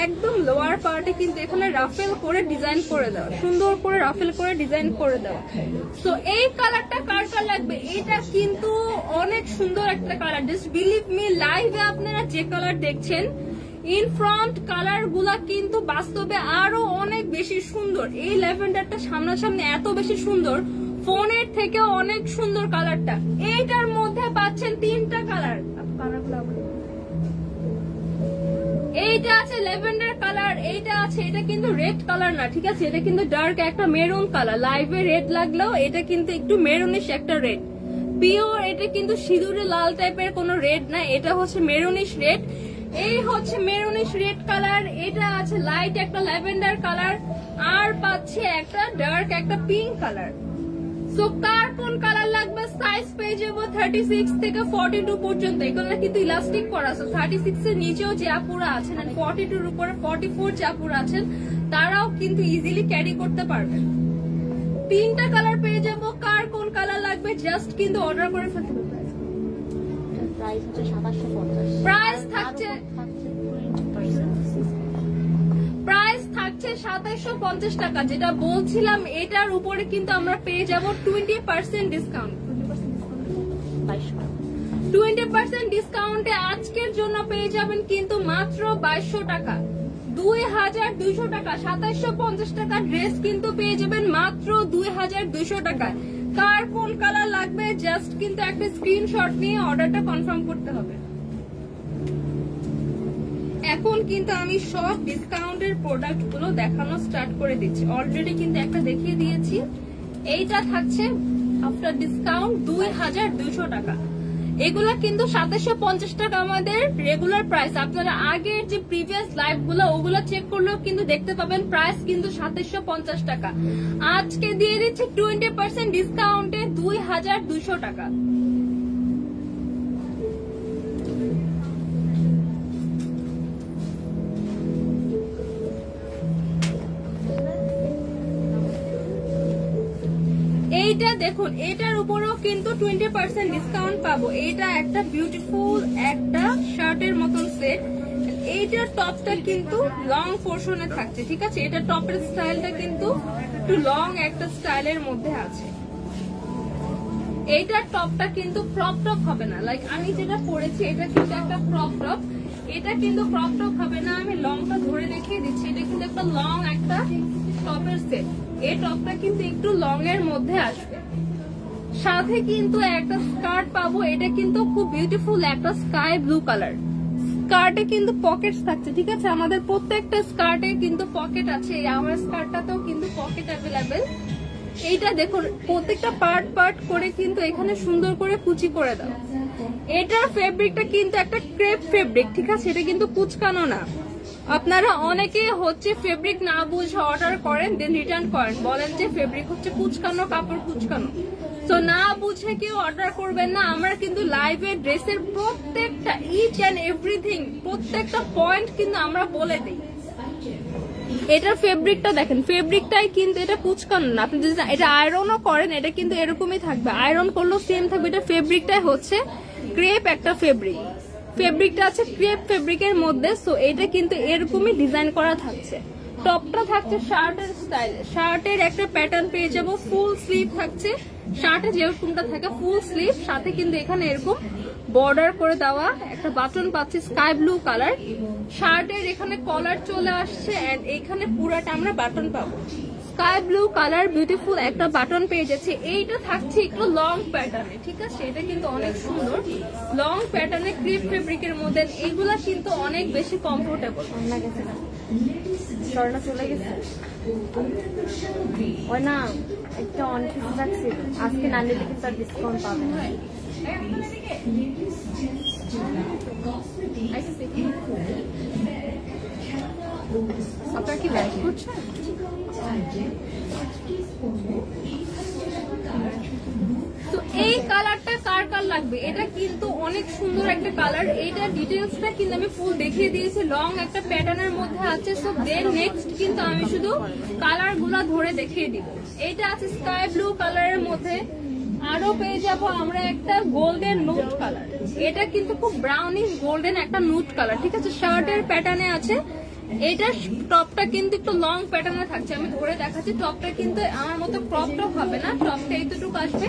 S1: একদম লোয়ার পার্টে কিন্তু এখানে রাফেল করে ডিজাইন করে দেওয়া, সুন্দর করে রাফেল করে ডিজাইন করে দেওয়া। সো এই কালারটা কার কার লাগবে? এটা কিন্তু অনেক সুন্দর একটা কালার, জাস্ট বিলিভ মি, লাইভে আপনারা যে কালার দেখছেন ইন ফ্রন্ট কালার গুলা কিন্তু বাস্তবে আরো অনেক বেশি সুন্দর। এই ল্যাভেন্ডারটা সামনাসামনি এত বেশি সুন্দর, ফোনের থেকেও অনেক সুন্দর কালারটা। এইটার মধ্যে পাচ্ছেন তিনটা কালার। এইটা আছে ল্যাভেন্ডার কালার, এইটা আছে, এটা কিন্তু রেড কালার না, ঠিক আছে। এটা কিন্তু ডার্ক একটা মেরুন কালার, লাইভে রেড লাগলেও এটা কিন্তু একটু মেরুনিশ একটা রেড পিওর। এটা কিন্তু সিঁদুরে লাল টাইপের কোনো রেড না, এটা হচ্ছে মেরুনিশ রেড। এই হচ্ছে মেরুনিশ রেড কালার, এটা আছে লাইট একটা ল্যাভেন্ডার কালার, আর পাচ্ছে একটা ডার্ক একটা পিঙ্ক কালার। সো কার কোন কালার লাগবে? সাইজ পেয়ে যাবো 36 থেকে 42 পর্যন্ত। এগুলো কিন্তু ইলাস্টিক করা, সো 36 এর নিচেও যে আপুরা আছেন আর 42 এর উপরে 44 যে আপুরা আছেন তারাও কিন্তু ইজিলি ক্যারি করতে পারবেন। তিনটা কালার পেয়ে যাবো। কার কোন কালার লাগবে জাস্ট কিন্তু অর্ডার করে ফেলতে হবে।
S3: প্রাইস হচ্ছে 2750।
S1: প্রাইস থাকছে 2750 টাকা, যেটা বলছিলাম এটার উপরে কিন্তু আমরা পেয়ে যাব 20% ডিসকাউন্ট। 20% ডিসকাউন্টে আজকের জন্য পেয়ে যাবেন কিন্তু মাত্র 2200 টাকা, 2200 টাকা। 2750 টাকা ড্রেস কিন্তু পেয়ে যাবেন মাত্র 2200 টাকায়। কার কোন কালার লাগবে জাস্ট কিন্তু একটা স্ক্রিনশট নিয়ে অর্ডারটা কনফার্ম করতে হবে। এখন কিন্তু আমি সব ডিসকাউন্টের প্রোডাক্ট গুলো দেখানো স্টার্ট করে দিচ্ছি। অলরেডি কিন্তু একটা দেখিয়ে দিয়েছি, এইটা থাকছে আফটার ডিসকাউন্ট 2200 টাকা। এগুলা কিন্তু 2750 টাকা আমাদের রেগুলার প্রাইস। আপনারা আগের যে প্রিভিয়াস লাইভ গুলো ওগুলো চেক করলেও কিন্তু দেখতে পাবেন প্রাইস কিন্তু 2750 টাকা। আজকে দিয়ে দিচ্ছি 20% ডিসকাউন্টে 2200 টাকা। এইটা দেখুন, এটার উপরেও কিন্তু 20% ডিসকাউন্ট পাবো। এটা একটা বিউটিফুল একটা শার্টের মতন সেট। এইটার টপটা কিন্তু লং পোর্শনে থাকছে, ঠিক আছে। এটা টপের স্টাইলটা কিন্তু একটু লং একটা স্টাইলের মধ্যে আছে। এইটার টপটা কিন্তু ক্রপ টপ হবে না, লাইক আমি যেটা পরেছি এটা কিন্তু একটা ক্রপ টপ, এটা কিন্তু ক্রপ টপ হবে না। আমি লংটা ধরে দেখিয়ে দিচ্ছি, এটা কিন্তু একটা লং একটা টপের সেট। এই টপটা কিন্তু একটু লং এর মধ্যে আসবে, সাথে কিন্তু একটা স্কার্ট পাবো। এটা কিন্তু খুব বিউটিফুল একটা স্কাই ব্লু কালার। স্কার্টে কিন্তু পকেটস থাকছে, ঠিক আছে। আমাদের প্রত্যেকটা স্কার্টে কিন্তু পকেট আছে, আমার স্কার্টটাতেও কিন্তু পকেট অ্যাভেলেবেল। এইটা দেখুন, প্রত্যেকটা পার্ট পার্ট করে কিন্তু এখানে সুন্দর করে কুচি করে দাও। এটার ফেব্রিকটা কিন্তু একটা ক্রেপ ফেব্রিক, ঠিক আছে। এটা কিন্তু কুচকানো না। আপনারা অনেকে হচ্ছে ফেব্রিক না বুঝে অর্ডার করেন, দেন রিটার্ন করেন, বলেন যে ফেব্রিক হচ্ছে কুচকানো, কাপড় কুচকানো। সো না বুঝে কেউ অর্ডার করবেন না। আমরা কিন্তু লাইভে ড্রেসের প্রত্যেকটা ইচ এন্ড এভরিথিং, প্রত্যেকটা পয়েন্ট কিন্তু আমরা বলে দিই। এটার ফেব্রিকটা দেখেন, ফেব্রিকটাই কিন্তু এটা কুচকানো না, আপনি যদি এটা আয়রনও করেন এটা কিন্তু এরকমই থাকবে, আয়রন করলেও সেম থাকবে। এটা ফেব্রিকটাই হচ্ছে ক্রেপ একটা ফেব্রিক, ফেব্রিকটা আছে ক্রেপ ফেব্রিকের মধ্যে। সো এটা কিন্তু এরকমই ডিজাইন করা থাকছে। টপটা থাকছে শার্টের স্টাইলে, শার্টের একটা প্যাটার্ন পেয়ে যাবো, ফুল স্লিভ থাকছে, শার্টে যেরকমটা থাকে ফুল স্লিভ, সাথে কিন্তু এখানে এরকম বর্ডার করে দেওয়া একটা বাটন পাচ্ছি স্কাই ব্লু কালার। শার্টের এখানে কলার চলে আসছে এন্ড এখানে পুরাটা আমরা বাটন পাবো স্কাই ব্লু কালার, বিউটিফুল একটা বাটন পেয়ে যাচ্ছে। এইটা থাকছে একটু লং প্যাটার্নে, ঠিক আছে, এটা কিন্তু অনেক সুন্দর লং প্যাটার্নে ক্রিপ ফেব্রিকের মধ্যে, এইগুলা কিন্তু অনেক বেশি কমফোর্টেবল।
S3: চলে গেছে ওই না একটা অনেক রাখছি, আজকে না নিলে কিন্তু আর ডিসকাউন্ট পাবে না।
S1: আপনার কি লাইক করছেন? তো এই কালারটা কার কার লাগবে, এটা কিন্তু অনেক সুন্দর একটা কালার। এটা ডিটেলসটা কিন্তু আমি ফুল দেখিয়ে দিয়েছি, লং একটা প্যাটার্নের মধ্যে আছে। সো দেন নেক্সট কিন্তু আমি শুধু কালার গুলা ধরে দেখিয়ে দিব। এটা আছে স্কাই ব্লু কালারের মধ্যে, আরো পেয়ে যাবো আমরা একটা গোল্ডেন নুট কালার, এটা কিন্তু খুব ব্রাউনিশ গোল্ডেন একটা নুট কালার, ঠিক আছে, শার্টের প্যাটার্নে আছে। এটা টপটা কিন্তু একটু লং প্যাটার্নে থাকছে, আমি ধরে দেখাচ্ছি। টপটা কিন্তু আমার মতো ক্রপ টপ হবে না, টপটা এইটুকু আসবে।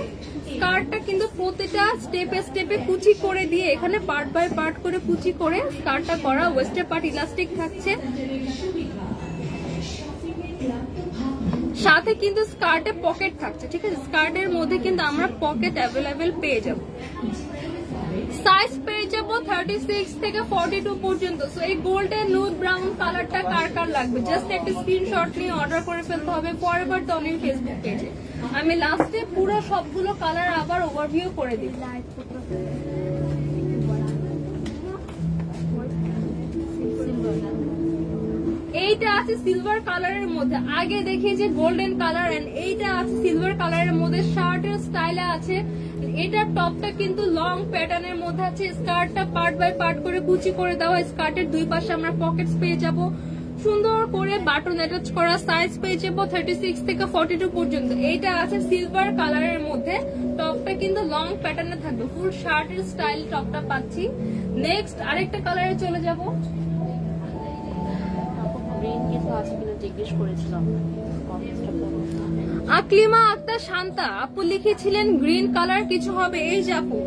S1: স্কার্টটা কিন্তু প্রতিটা স্টেপে স্টেপে কুচি করে দিয়ে এখানে পার্ট বাই পার্ট করে কুচি করে স্কার্টটা করা, ওয়েস্টের পার্ট ইলাস্টিক থাকছে, সাথে কিন্তু স্কার্টে পকেট থাকছে, ঠিক আছে, স্কার্টের মধ্যে কিন্তু আমরা পকেট অ্যাভেলেবেল পেয়ে যাব। সাইজ পেয়ে যাবো 36 থেকে 42 পর্যন্ত। সো এই গোল্ডেন নুড ব্রাউন কালারটা কার কার লাগবে জাস্ট একটা স্ক্রিনশট নিয়ে অর্ডার করে ফেলতে হবে ফরএভার টনির ফেসবুক পেজে। আমি লাস্টে পুরো সবগুলো কালার আবার ওভারভিউ করে দিব। এইটা আছে সিলভার কালারের মধ্যে, আগে দেখিয়েছি গোল্ডেন কালার, এন্ড এইটা আছে সিলভার কালারের মধ্যে, শার্টের স্টাইলে আছে। এটার টপটা কিন্তু লং প্যাটার্নের মধ্যে আছে, স্কার্টটা পার্ট বাই পার্ট করে কুচি করে দেওয়া, স্কার্টের দুই পাশে আমরা পকেটস পেয়ে যাব, সুন্দর করে বাটন অ্যাটাচ করা। সাইজ পেয়ে যাবো 36 থেকে 42 পর্যন্ত। এইটা আছে সিলভার কালারের মধ্যে, টপটা কিন্তু লং প্যাটার্নে থাকবে, ফুল শার্টের স্টাইল টপটা পাচ্ছি। নেক্সট আরেকটা কালারে চলে যাব। আকলিমা আক্তার শান্তা আপু লিখেছিলেন গ্রিন কালার কিছু হবে, এই যে আপু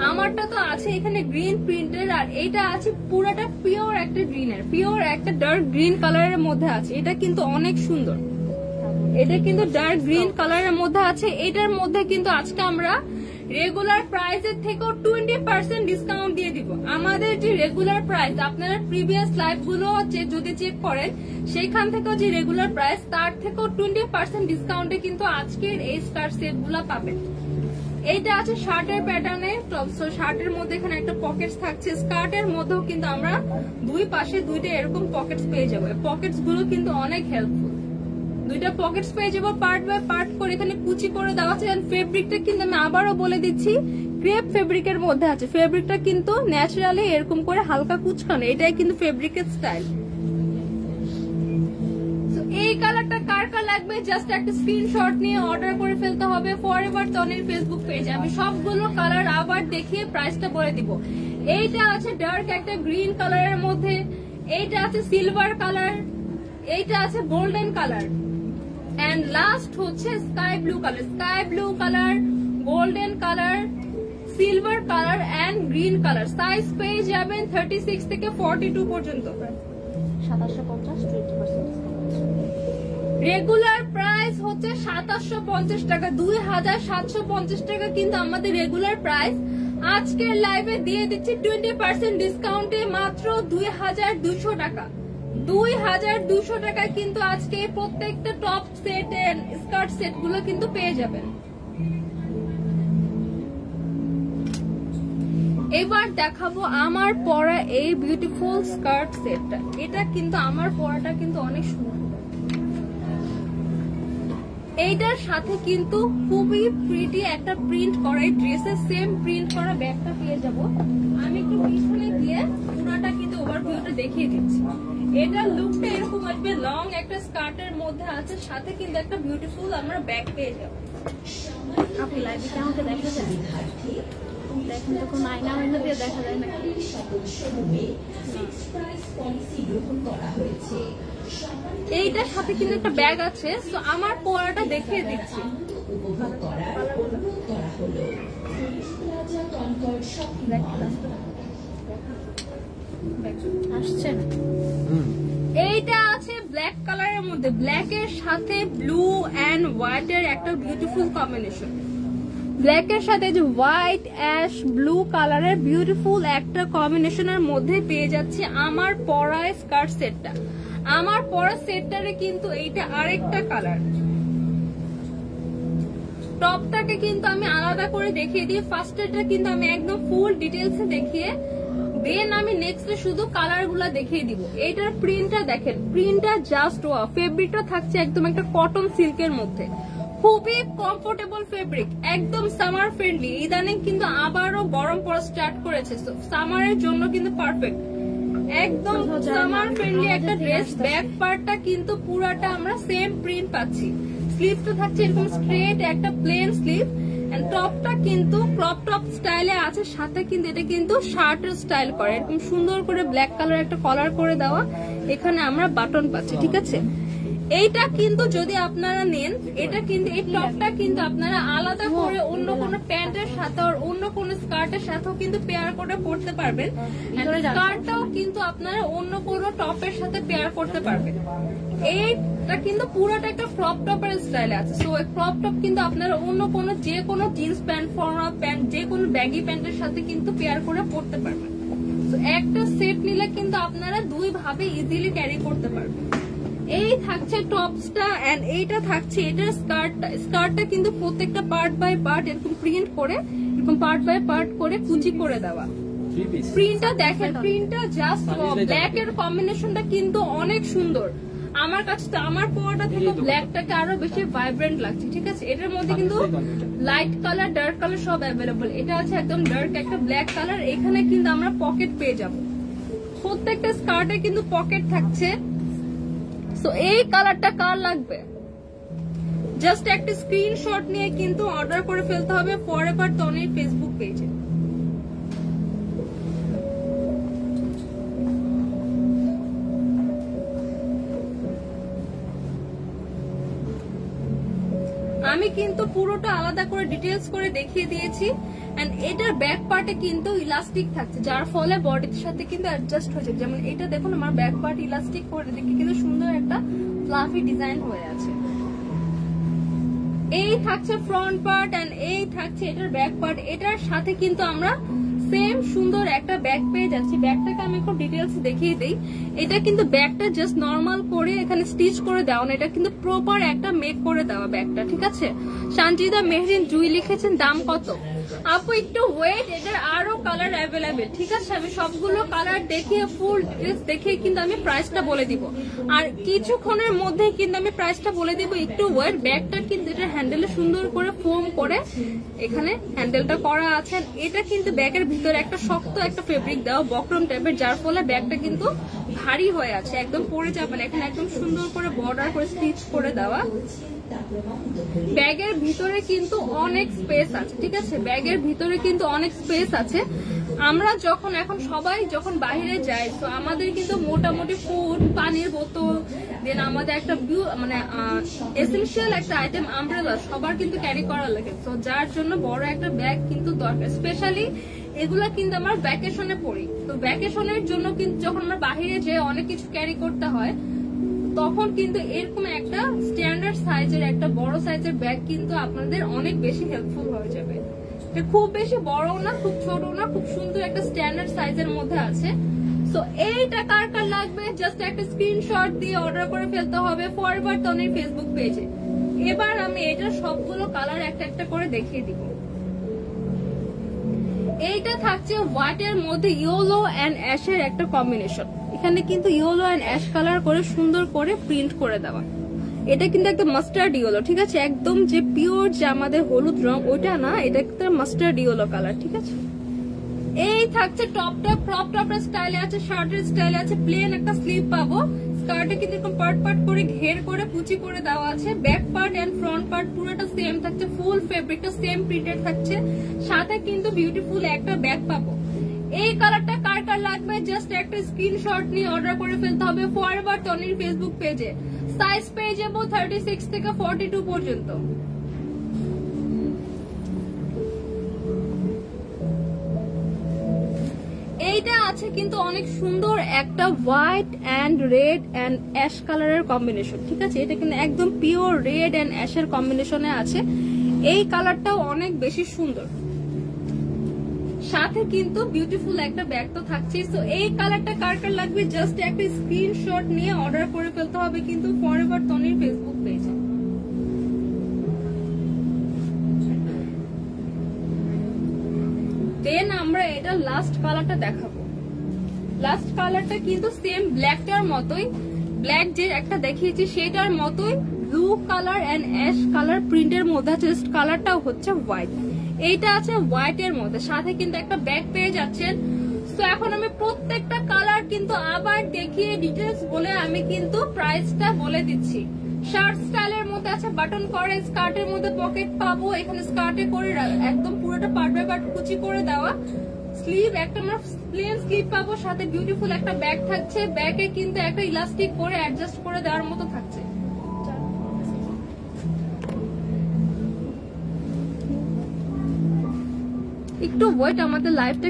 S1: আমারটা তো আছে এখানে গ্রিন প্রিন্টের, আর এইটা আছে পুরাটা পিওর একটা গ্রিনের, পিওর একটা ডার্ক গ্রিন কালারের মধ্যে আছে। এটা কিন্তু অনেক সুন্দর, এটা কিন্তু ডার্ক গ্রিন কালারের মধ্যে আছে। এটার মধ্যে কিন্তু আজকে আমরা রেগুলার প্রাইসের থেকেও 20% ডিসকাউন্ট দিয়ে দিব। আমাদের যে রেগুলার প্রাইস আপনারা প্রিভিয়াস লাইভ গুলো যদি চেক করেন সেখান থেকেও যে রেগুলার প্রাইস তার থেকেও 20% ডিসকাউন্টে কিন্তু আজকের এই স্কার্ট সেট গুলা পাবেন। এইটা আছে শার্টের প্যাটার্নে, শার্টের মধ্যে এখানে একটা পকেটস থাকছে, স্কার্টের মধ্যেও কিন্তু আমরা দুই পাশে দুইটা এরকম পকেটস পেয়ে যাবো। পকেটস গুলো কিন্তু অনেক হেল্পফুল, দুইটা পকেটস পেয়ে যাবো পার্ট বাই পার্ট করে, এখানে কুচি করে দেওয়া আছে। ফেব্রিকটা কিন্তু আমি আবারও বলে দিচ্ছি ক্রেপ ফেব্রিকের মধ্যে আছে, ফেব্রিকটা কিন্তু ন্যাচারালি এরকম করে হালকা কুচকানো, এটাই কিন্তু ফেব্রিকের স্টাইল। এই কালারটা কার কার লাগবে জাস্ট একটা স্ক্রিনশট নিয়ে অর্ডার করে ফেলতে হবে ফরএভার টনির ফেসবুক পেজে। আমি সবগুলো কালার আবার দেখিয়ে প্রাইসটা বলে দিব। এইটা আছে ডার্ক একটা গ্রিন কালারের মধ্যে, এইটা আছে সিলভার কালার, এইটা আছে গোল্ডেন কালার, এন্ড লাস্ট হচ্ছে sky blue colour. Sky blue colour, golden colour, silver colour and green colour. Size পেয়ে যাবেন 36 থেকে 42 পর্যন্ত।
S3: 2750
S1: রেগুলার প্রাইস হচ্ছে 2750 টাকা, 2750 টাকা কিন্তু আমাদের রেগুলার প্রাইস। আজকের লাইভে দিয়ে দিচ্ছি 20% ডিসকাউন্টে মাত্র 2200 টাকা। 2200 টাকায় কিন্তু আজকে প্রত্যেকটা top set and skirt set গুলো কিন্তু পেয়ে যাবেন। এবার দেখাবো আমার পরা এই বিউটিফুল স্কার্ট সেটটা। এটা কিন্তু আমার পরাটা কিন্তু অনেক সুন্দর, এইটার সাথে কিন্তু খুবই প্রিটি একটা প্রিন্ট করা, এই ড্রেসের সেম প্রিন্ট করা ব্যাগটা পেয়ে যাব। আমি একটু পিছনে গিয়ে পুরাটা কিন্তু ওভারভিউটা দেখিয়ে দিচ্ছি। এটার লুকটা এরকম আসবে, লং একটা স্কার্টের মধ্যে আছে, সাথে কিন্তু একটা বিউটিফুল আমরা ব্যাগ পেয়ে যাবো।
S3: আপু লাইভে কি আমাকে দেখা যায়? দেখেন তো কোনো আয়না আয়না দিয়ে দেখা যায় না।
S1: এইটার সাথে কিন্তু একটা ব্যাগ আছে, তো আমার পরাটা দেখিয়ে দিচ্ছি।
S3: আসছে না।
S1: এইটা আছে ব্ল্যাক কালারের মধ্যে, ব্ল্যাক এর সাথে ব্লু এন্ড হোয়াইট এর একটা বিউটিফুল কম্বিনেশন। ব্ল্যাক এর সাথে যে হোয়াইট অ্যাশ ব্লু কালারের বিউটিফুল একটা কম্বিনেশনের মধ্যে পেয়ে যাচ্ছে আমার পরা স্কার্ট সেটটা। আমার পরা সেটটারে কিন্তু এইটা আরেকটা কালার। টপটাকে কিন্তু আমি আলাদা করে দেখিয়ে দিই, ফার্স্টেরটা কিন্তু আমি একদম ফুল ডিটেলসে দেখিয়ে দেন আমি নেক্সটে শুধু কালার গুলা দেখিয়ে দিব। এইটার প্রিন্টটা দেখেন, প্রিন্টটা জাস্ট ওয়াও। ফেব্রিকটা থাকছে একদম একটা কটন সিল্কের মধ্যে, খুবই কমফোর্টেবল ফেব্রিক, একদম সামার ফ্রেন্ডলি। ইদানিং কিন্তু আবারও গরম পড়া স্টার্ট করেছে, সামারের জন্য কিন্তু পারফেক্ট, একদম সামার ফ্রেন্ডলি একটা ড্রেস। ব্যাক পার্টটা কিন্তু পুরাটা আমরা সেম প্রিন্ট পাচ্ছি। স্লিভটা থাকছে এরকম স্ট্রেট একটা প্লেন স্লিভ, এন্ড টপটা কিন্তু ক্রপ টপ স্টাইলে আছে, সাথে কিন্তু এটা কিন্তু শার্টের স্টাইল করে, এরকম সুন্দর করে ব্ল্যাক কালার একটা কলার করে দেওয়া। এখানে আমরা বাটন পাচ্ছি, ঠিক আছে। এইটা কিন্তু যদি আপনারা নেন, এটা কিন্তু এই টপটা কিন্তু আপনারা আলাদা করে অন্য কোনো প্যান্টের সাথে আর অন্য কোনো স্কার্টের সাথেও কিন্তু পেয়ার করে পরতে পারবেন। স্কার্টটাও কিন্তু আপনারা অন্য কোনো টপের সাথে পেয়ার করতে পারবেন। এইটা কিন্তু পুরোটা একটা ক্রপ টপের স্টাইলে আছে। সো এই ক্রপ টপ কিন্তু আপনারা অন্য কোনো যে কোনো জিন্স প্যান্ট, ফর্মাল প্যান্ট, যে কোনো ব্যাগি প্যান্টের সাথে কিন্তু পেয়ার করে পরতে পারবেন। তো একটা সেট নিলে কিন্তু আপনারা দুই ভাবে ইজিলি ক্যারি করতে পারবেন। এই থাকছে টপসটা এন্ড এইটা থাকছে এটার স্কার্টটা। স্কার্টটা কিন্তু প্রত্যেকটা পার্ট বাই পার্ট এরকম প্রিন্ট করে, এরকম পার্ট বাই পার্ট করে কুচি করে দেওয়া। প্রিন্টটা দেখেন, প্রিন্টটা জাস্ট ব্ল্যাক এর কম্বিনেশনটা কিন্তু অনেক সুন্দর। আমার কাছে তো আমার পরাটা থেকে ব্ল্যাকটাকে আরো বেশি ভাইব্রেন্ট লাগছে, ঠিক আছে। এটার মধ্যে কিন্তু লাইট কালার, ডার্ক কালার সব অ্যাভেলেবল। এটা আছে একদম ডার্ক একটা ব্ল্যাক কালার। এখানে কিন্তু আমরা পকেট পেয়ে যাব, প্রত্যেকটা স্কার্টে কিন্তু পকেট থাকছে। সো এই কালারটা কার লাগবে, জাস্ট একটা স্ক্রিনশট নিয়ে কিন্তু অর্ডার করে ফেলতে হবে ফরএভার তনির ফেসবুক পেজে। আমি কিন্তু পুরোটা আলাদা করে ডিটেলস করে দেখিয়ে দিয়েছি। এন্ড এটার ব্যাক পার্টে কিন্তু ইলাস্টিক থাকছে, যার ফলে বডির সাথে কিন্তু অ্যাডজাস্ট হয়ে যাবে। যেমন এটা দেখুন, আমার ব্যাক পার্ট ইলাস্টিক করে দেখে কিন্তু সুন্দর একটা ফ্লাফি ডিজাইন হয়ে আছে। এই থাকছে ফ্রন্ট পার্ট এন্ড এই থাকছে এটার ব্যাক পার্ট। এটার সাথে কিন্তু আমরা সেম সুন্দর একটা ব্যাগ পেয়ে যাচ্ছি। ব্যাগটাকে আমি একটু ডিটেলস দেখিয়ে দিই। এটা কিন্তু ব্যাগটা জাস্ট নর্মাল করে এখানে স্টিচ করে দেওয়া না, এটা কিন্তু প্রপার একটা মেক করে দেওয়া ব্যাগটা, ঠিক আছে। সঞ্জিদা মেহরিন জুই লিখেছেন দাম কত? আপু একটু ওয়েট, এটার আরো কালার অ্যাভেলেবেল, ঠিক আছে। আমি সবগুলো কালার দেখিয়ে ফুল ডিটেলস দেখিয়ে কিন্তু আমি প্রাইসটা বলে দিব, আর কিছুক্ষণের মধ্যে কিন্তু আমি প্রাইসটা বলে দিব। একটু ওয়েট। ব্যাগটা কিন্তু এটার হ্যান্ডেলে সুন্দর করে ফোম করে এখানে হ্যান্ডেলটা করা আছে। এটা কিন্তু ব্যাগের ভিতরে একটা শক্ত একটা ফেব্রিক দেওয়া বক্রম টাইপের, যার ফলে ব্যাগটা কিন্তু ভারী হয়ে আছে, একদম পরে যাবে না। এখানে একদম সুন্দর করে বর্ডার করে স্টিচ করে দেওয়া। ব্যাগের ভিতরে কিন্তু অনেক স্পেস আছে, ঠিক আছে। ব্যাগের ভিতরে কিন্তু অনেক স্পেস আছে। আমরা যখন এখন সবাই যখন বাইরে যাই, তো আমাদের কিন্তু মোটামুটি ফুড, পানির বোতল, দেন আমাদের একটা মানে এসেনশিয়াল একটা আইটেম আমব্রেলা সবার কিন্তু ক্যারি করা লাগে। তো যার জন্য বড় একটা ব্যাগ কিন্তু দরকার। স্পেশালি এগুলা কিন্তু আমরা ভ্যাকেশনে পড়ি, তো ভ্যাকেশনের জন্য কিন্তু যখন আমরা বাইরে যাই অনেক কিছু ক্যারি করতে হয়, তখন কিন্তু এরকম একটা স্ট্যান্ডার্ড সাইজের একটা বড় সাইজের ব্যাগ কিন্তু আপনাদের অনেক বেশি হেল্পফুল হয়ে যাবে। খুব বেশি বড় না, খুব ছোট না, খুব সুন্দর একটা স্ট্যান্ডার্ড সাইজের মধ্যে আছে। সো এইটা কার কার লাগবে জাস্ট একটা স্ক্রিনশট দিয়ে অর্ডার করে ফেলতে হবে ফরএভার তনির ফেসবুক পেজে। এবার আমি এটার সবগুলো কালার একটা একটা করে দেখিয়ে দিব। এইটা থাকছে হোয়াইটের মধ্যে ইয়েলো এন্ড অ্যাশের একটা কম্বিনেশন। এখানে কিন্তু ইয়েলো এন্ড অ্যাশ কালার করে সুন্দর করে প্রিন্ট করে দেওয়া। এটা কিন্তু একটা মাস্টার্ড ইয়েলো, ঠিক আছে। একদম যে পিওর যে আমাদের হলুদ রং ওইটা না, এটা একটা মাস্টার্ড ইয়েলো কালার, ঠিক আছে। এই থাকছে টপটা, ক্রপ টপের স্টাইলে আছে, শার্টের স্টাইলে আছে, প্লেন একটা স্লিভ পাবো। স্কার্টে কিন্তু এরকম পার্ট পার্ট করে ঘের করে কুচি করে দেওয়া আছে। Back part and front part পুরোটা সেম থাকছে, ফুল ফেব্রিকটা সেম প্রিন্টেড থাকছে, সাথে কিন্তু বিউটিফুল একটা ব্যাগ পাবো। এই কালারটা কার কার লাগবে জাস্ট একটা স্ক্রিনশট নিয়ে অর্ডার করে ফেলতে হবে ফরএভার তনির ফেসবুক পেজে। সাইজ পেয়ে যাবো 36 থেকে 42 পর্যন্ত। এইটা আছে কিন্তু অনেক সুন্দর একটা white and red and ash কালারের কম্বিনেশন, ঠিক আছে? এটা কিন্তু একদম পিওর রেড এন্ড অ্যাশের কম্বিনেশনে আছে। এই কালারটাও অনেক বেশি সুন্দর, সাথে কিন্তু বিউটিফুল একটা ব্যাগ তো থাকছেই। সো এই কালারটা কার কার লাগবে জাস্ট একটা স্ক্রিনশট নিয়ে অর্ডার করে ফেলতে হবে কিন্তু ফরএভার তনির ফেসবুক পেজে। দেন আমরা এটা লাস্ট কালারটা দেখাবো। লাস্ট কালারটা কিন্তু সেম ব্ল্যাকটার মতোই, ব্ল্যাক যে একটা দেখিয়েছি সেটার মতোই blue colour and ash colour প্রিন্টের মধ্যে, জাস্ট কালারটাও হচ্ছে হোয়াইট। এইটা আছে হোয়াইট এর মধ্যে, সাথে কিন্তু একটা ব্যাগ পেয়ে যাচ্ছেন। তো এখন আমি প্রত্যেকটা কালার কিন্তু আবার দেখিয়ে ডিটেলস বলে আমি কিন্তু প্রাইসটা বলে দিচ্ছি। শার্ট স্টাইলের মধ্যে আছে, বাটন করে, স্কার্টের মধ্যে পকেট পাবো, এখানে স্কার্টে করে একদম পুরোটা পার্ট বাই পার্ট কুচি করে দেওয়া, স্লিভ একটা আমরা প্লেন স্লিভ পাবো, সাথে বিউটিফুল একটা ব্যাগ থাকছে। ব্যাগে কিন্তু একটা ইলাস্টিক করে অ্যাডজাস্ট করে দেওয়ার মতো থাকছে। একটু ওয়েট, আমাদের লাইভটা